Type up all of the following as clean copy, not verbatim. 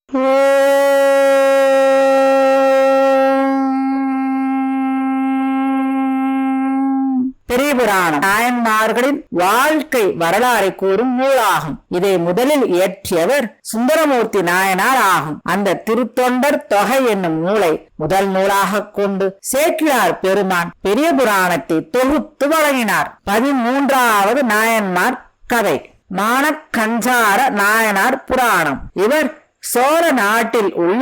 பெரிய புராணம் நாயன்மார்களின் வாழ்க்கை வரலாறை கூறும் நூலாகும். இதை முதலில் இயற்றியவர் சுந்தரமூர்த்தி நாயனார் ஆகும். அந்த திருத்தொண்டர் தொகை என்னும் நூலை முதல் நூலாக கொண்டு சேக்கிழார் பெருமான் பெரிய புராணத்தை தொகுத்து வழங்கினார். 13வது நாயன்மார் கதை மானக்கஞ்சார நாயனார் புராணம். இவர் சோழ நாட்டில் உள்ள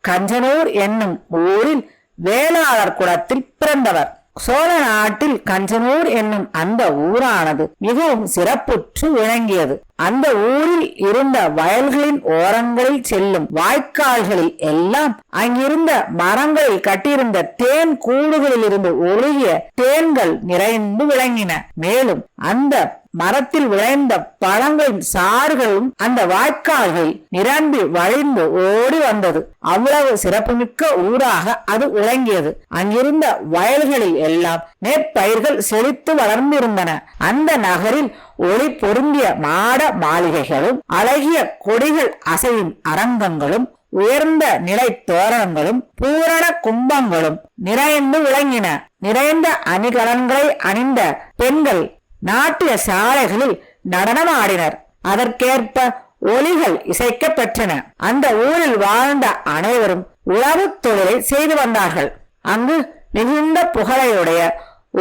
கஞ்சனூர் என்னும் ஊரில் வேளாளர் குலத்தில் பிறந்தவர். சோழ நாட்டில் கஞ்சனூர் என்னும் அந்த ஊரானது மிகவும் சிறப்புற்று விளங்கியது. அந்த ஊரில் இருந்த வயல்களின் ஓரங்களில் செல்லும் வாய்க்கால்களில் எல்லாம் அங்கிருந்த மரங்களில் கட்டியிருந்த தேன் கூடுகளில் இருந்து ஒழுகிய தேன்கள் நிறைந்து விளங்கின. மேலும் அந்த மரத்தில் விளைந்த பழங்களின் சாறுகளும் அந்த வாய்க்கால்களில் நிரம்பி வழிந்து ஓடி வந்தது. அவ்வளவு சிறப்புமிக்க ஊராக அது விளங்கியது. அங்கிருந்த வயல்களில் எல்லாம் நெற்பயிர்கள் செழித்து வளர்ந்திருந்தன. அந்த நகரில் ஒளி பொருந்திய மாட மாளிகைகளும் அழகிய கொடிகள் அசையும் அரங்கங்களும் உயர்ந்த நிலை தோரணங்களும் பூரண கும்பங்களும் நிறைந்து விளங்கின. நிறைந்த அணிகலன்களை அணிந்த பெண்கள் நாட்டிய சாலைகளில் நடனமாடினர். அதற்கேற்ப ஒலிகள் இசைக்க பெற்றன. அந்த ஊரில் வாழ்ந்த அனைவரும் உழவு தொழிலை செய்து வந்தார்கள். அங்கு மிகுந்த புகழையுடைய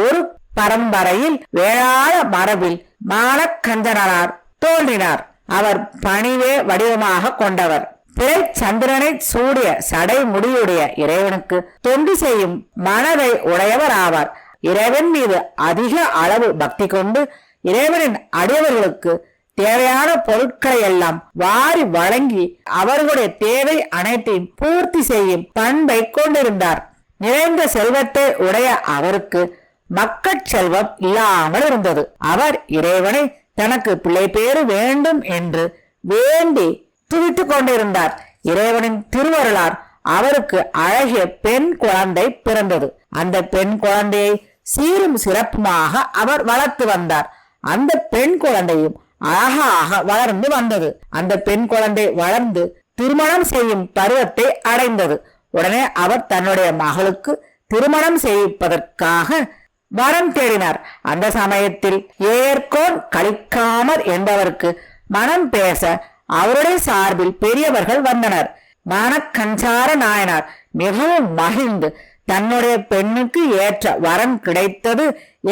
ஒரு பரம்பரையில் வேளாள மரபில் மானக்கஞ்சனார் தோன்றினார். அவர் பணிவே வடிவமாக கொண்டவர். பிறை சந்திரனை சூடிய சடை முடியுடைய இறைவனுக்கு தொண்டு செய்யும் மனதை உடையவர் ஆவார். இறைவன் மீது அதிக அளவு பக்தி கொண்டு இறைவனின் அடியவர்களுக்கு தேவையான பொருட்களை எல்லாம் வாரி வழங்கி அவர்களுடைய தேவை அனைத்தையும் பூர்த்தி செய்யும் பண்பை கொண்டிருந்தார். நிறைந்த செல்வத்தை உடைய அவருக்கு மக்கள் செல்வம் இல்லாமல் இருந்தது. அவர் இறைவனை தனக்கு பிள்ளை பேறு வேண்டும் என்று வேண்டி துதித்துக் கொண்டிருந்தார். இறைவனின் திருவருளார் அவருக்கு அழகிய பெண் குழந்தை பிறந்தது. அந்த பெண் குழந்தையை சீரும் சிறப்புமாக அவர் வளர்த்து வந்தார். அந்த பெண் குழந்தையும் அழகாக வளர்ந்து வந்தது. அந்த பெண் குழந்தை வளர்ந்து திருமணம் செய்யும் பருவத்தை அடைந்தது. உடனே அவர் தன்னுடைய மகளுக்கு திருமணம் செய்வதற்காக வரம் தேடினார். அந்த சமயத்தில் ஏற்கோன் கலிக்காமர் என்பவருக்கு மனம் பேச அவருடைய சார்பில் பெரியவர்கள் வந்தனர். மானக்கஞ்சார நாயனார் மிகவும் மகிழ்ந்து தன்னுடைய பெண்ணுக்கு ஏற்ற வரம் கிடைத்தது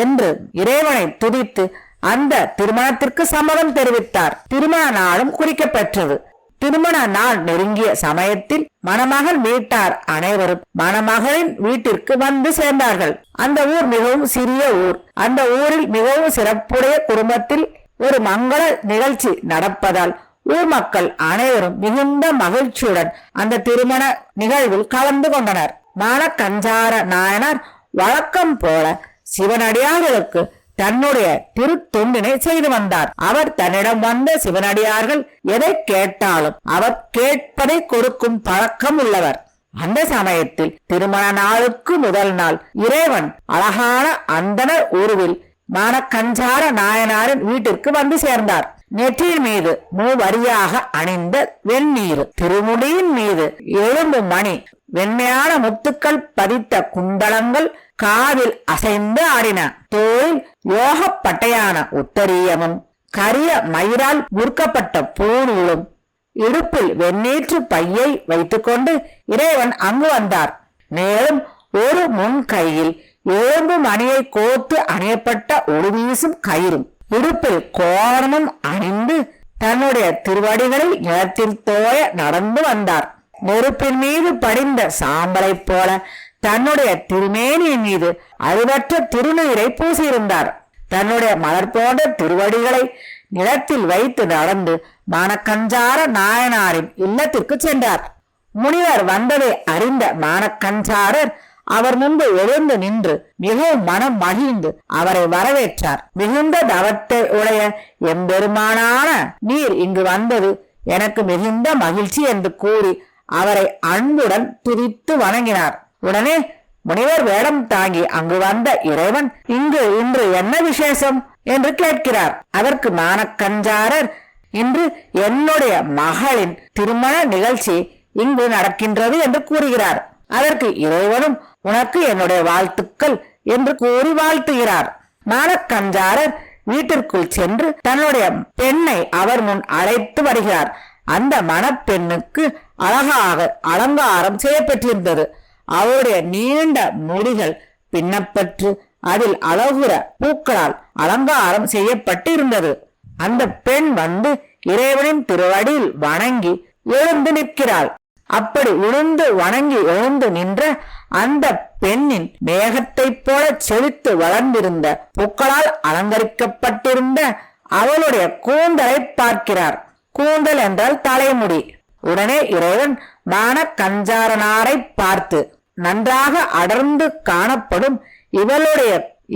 என்று இறைவனை துதித்து அந்த திருமணத்திற்கு சம்மதம் தெரிவித்தார். திருமண நாளும் குறிக்கப்பெற்றது. திருமண நாள் நெருங்கிய சமயத்தில் மணமகன் வீட்டார் அனைவரும் மணமகளின் வீட்டிற்கு வந்து சேர்ந்தார்கள். அந்த ஊர் மிகவும் சிறிய ஊர். அந்த ஊரில் மிகவும் சிறப்புடைய குடும்பத்தில் ஒரு மங்கள நிகழ்ச்சி நடப்பதால் ஊர் மக்கள் அனைவரும் மிகுந்த மகிழ்ச்சியுடன் அந்த திருமண நிகழ்வில் கலந்து கொண்டனர். மானக்கஞ்சார நாயனார் வழக்கம் போல சிவனடியார்களுக்கு தன்னுடைய திருத்தொண்டினை செய்து வந்தார். அவர் தன்னிடம் வந்த சிவனடியார்கள் எதை கேட்டாலும் அவர் கேட்பதை கொடுக்கும் பழக்கம் உள்ளவர். அந்த சமயத்தில் திருமண நாளுக்கு முதல் நாள் இறைவன் அழகான அந்தனர் உருவில் மானக்கஞ்சார நாயனாரின் வீட்டிற்கு வந்து சேர்ந்தார். நெற்றியின் மீது மூவரியாக அணிந்த வெந்நீர், திருமுடியின் மீது எழும்பு மணி, வெண்மையான முத்துக்கள் பதித்த குண்டலங்கள் காதில் அசைந்து ஆடின. தோளில் யோகப்பட்டையான உத்தரியமும் கரிய மயிரால் முறுக்கப்பட்ட பூநூலும் இடுப்பில் வெண்ணீற்று பையை வைத்துக்கொண்டு இறைவன் அங்கு வந்தார். மேலும் ஒரு முன் கையில் எழும்பு மணியை கோத்து அணியப்பட்ட ஒளிவீசும் கயிறும் இடுப்பில் கோரணமும் அணிந்து தன்னுடைய திருவடிகளில் நிலத்தில் தோய நடந்து வந்தார். நெருப்பின் மீது படிந்த சாம்பலை போல தன்னுடைய திருமேனியின் மீது அழிவற்ற திருநீரை பூசியிருந்தார். தன்னுடைய மலர் போன்ற திருவடிகளை நிலத்தில் வைத்து நடந்து மானக்கஞ்சார நாயனாரின் இல்லத்திற்கு சென்றார். முனிவர் வந்ததை அறிந்த மானக்கஞ்சாரர் அவர் முன்பு எழுந்து நின்று மிகவும் மனம் மகிழ்ந்து அவரை வரவேற்றார். மிகுந்த தவத்தை உடைய எம்பெருமானான நீர் இங்கு வந்தது எனக்கு மிகுந்த மகிழ்ச்சி என்று கூறி அவரை அன்புடன் துதித்து வணங்கினார். உடனே முனிவர் வேடம் தாங்கி அங்கு வந்த இறைவன் இங்கு இன்று என்ன விசேஷம் என்று கேட்கிறார். அதற்கு மானக்கஞ்சாரர் இன்று என்னுடைய மகளின் திருமண நிகழ்ச்சி இங்கு நடக்கின்றது என்று கூறுகிறார். அதற்கு இறைவனும் உனக்கு என்னுடைய வாழ்த்துக்கள் என்று கூறி வாழ்த்துகிறார். மானக்கஞ்சாரர் வீட்டிற்குள் சென்று தன்னுடைய பெண்ணை அவர் முன் அழைத்து வருகிறார். அந்த மணப்பெண்ணுக்கு அழகாக அலங்காரம் செய்யப்பட்டிருந்தது. அவருடைய நீண்ட முடிகள் பின்னப்பட்டு அதில் அழகுற பூக்களால் அலங்காரம் செய்யப்பட்டு இருந்தது. அந்த பெண் வந்து இறைவனின் திருவடியில் வணங்கி எழுந்து நிற்கிறாள். அப்படி விழுந்து வணங்கி எழுந்து நின்ற அந்த பெண்ணின் மேகத்தை போல செழித்து வளர்ந்திருந்த பூக்களால் அலங்கரிக்கப்பட்டிருந்த அவளுடைய கூந்தலை பார்க்கிறார். கூந்தல் என்றால் தலைமுடி. உடனே இறைவன் மானக்கஞ்சாரனாரை பார்த்து, நன்றாக அடர்ந்து காணப்படும்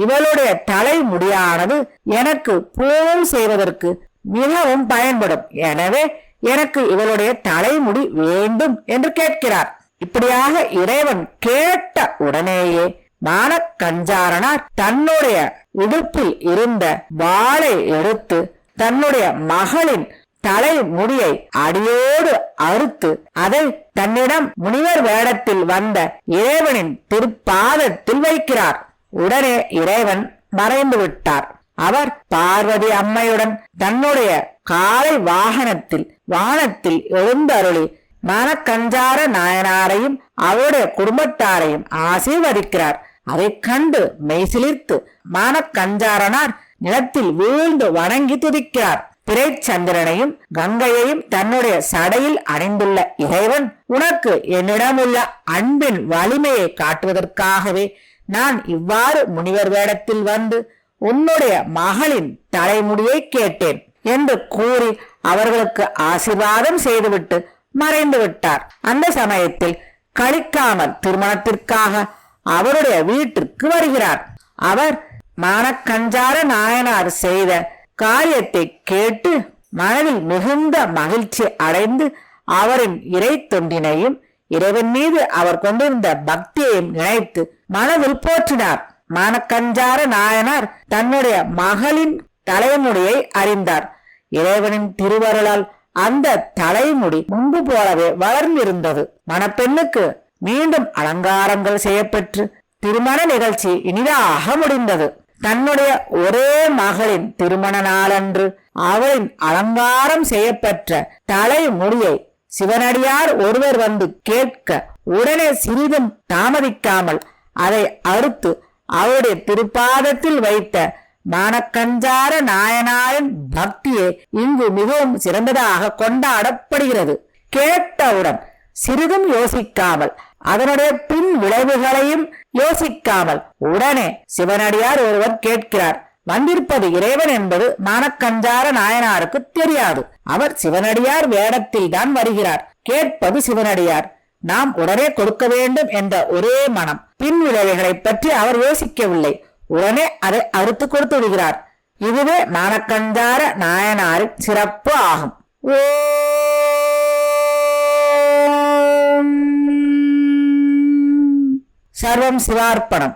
இவளுடைய தலைமுடியானது எனக்கு பூவும் செய்வதற்கு மிகவும் பயன்படும். எனவே எனக்கு இவளுடைய தலைமுடி வேண்டும் என்று கேட்கிறார். இப்படியாக இறைவன் கேட்ட உடனேயே மானக்கஞ்சாரனார் தன்னுடைய இடுப்பில் இருந்த வாளை எடுத்து தன்னுடைய மகளின் தலைமுடியை அடியோடு அறுத்து அதை தன்னிடம் முனிவர் வேடத்தில் வந்த இறைவனின் திருப்பாதத்தில் வைக்கிறார். உடனே இறைவன் மறைந்து விட்டார். அவர் பார்வதி அம்மையுடன் தன்னுடைய காலை வானத்தில் எழுந்தருளி மானக்கஞ்சார நாயனாரையும் அவருடைய குடும்பத்தாரையும் ஆசீர்வதிக்கிறார். அதை கண்டு மெய்சிலிர்த்து மானக்கஞ்சாரனார் நிலத்தில் வீழ்ந்து வணங்கி துதிக்கிறார். பிறைச்சந்திரனையும் கங்கையையும் தன்னுடைய சடையில் அணிந்துள்ள இறைவன், உனக்கு என்னிடமுள்ள அன்பின் வலிமையை காட்டுவதற்காகவே நான் இவ்வாறு முனிவர் வேடத்தில் வந்து உன்னுடைய மகளின் தலைமுடியை கேட்டேன் என்று கூறி அவர்களுக்கு ஆசீர்வாதம் செய்துவிட்டு மறைந்து விட்டார். அந்த சமயத்தில் கழிக்காமல் திருமணத்திற்காக அவருடைய வீட்டிற்கு வருகிறார். அவர் மானக்கஞ்சார நாயனார் செய்த காரியத்தை கேட்டு மனதில் மிகுந்த மகிழ்ச்சி அடைந்து அவரின் இறை தொண்டினையும் இறைவன் மீது அவர் கொண்டிருந்த பக்தியையும் நினைத்து மனதில் போற்றினார். மானக்கஞ்சார நாயனார் தன்னுடைய மகளின் தலைமுடியை அறிந்தார். இறைவனின் திருவருளால் அந்த தலைமுடி முன்பு போலவே வளர்ந்திருந்தது. மணப்பெண்ணுக்கு மீண்டும் அலங்காரங்கள் செய்யப்பெற்று திருமண நிகழ்ச்சி இனிதாக முடிந்தது. தன்னுடைய ஒரே மகளின் திருமண நாளன்று அவளின் அலங்காரம் செய்யப்பெற்ற தலைமுடியை சிவனடியார் ஒருவர் வந்து கேட்க உடனே சிறிதும் தாமதிக்காமல் அதை அறுத்து அவருடைய திருப்பாதத்தில் வைத்த மானக்கஞ்சார நாயனாரின் பக்தியே இங்கு மிகவும் சிறந்ததாக கொண்டாடப்படுகிறது. கேட்டவுடன் சிறிதும் யோசிக்காமல் அதனுடைய பின் விளைவுகளையும் யோசிக்காமல் உடனே சிவனடியார் ஒருவர் கேட்கிறார். வந்திருப்பது இறைவன் என்பது மானக்கஞ்சார நாயனாருக்கு தெரியாது. அவர் சிவனடியார் வேடத்தில் தான் வருகிறார். கேட்பது சிவனடியார். நாம் உடனே கொடுக்க வேண்டும் என்ற ஒரே மனம். பின் விளைவுகளை பற்றி அவர் யோசிக்கவில்லை. உடனே அதை அறுத்து கொடுத்து விடுகிறார். இதுவே மானக்கஞ்சார நாயனாரின் சிறப்பு ஆகும். சர்வம் சிவார்ப்பணம்.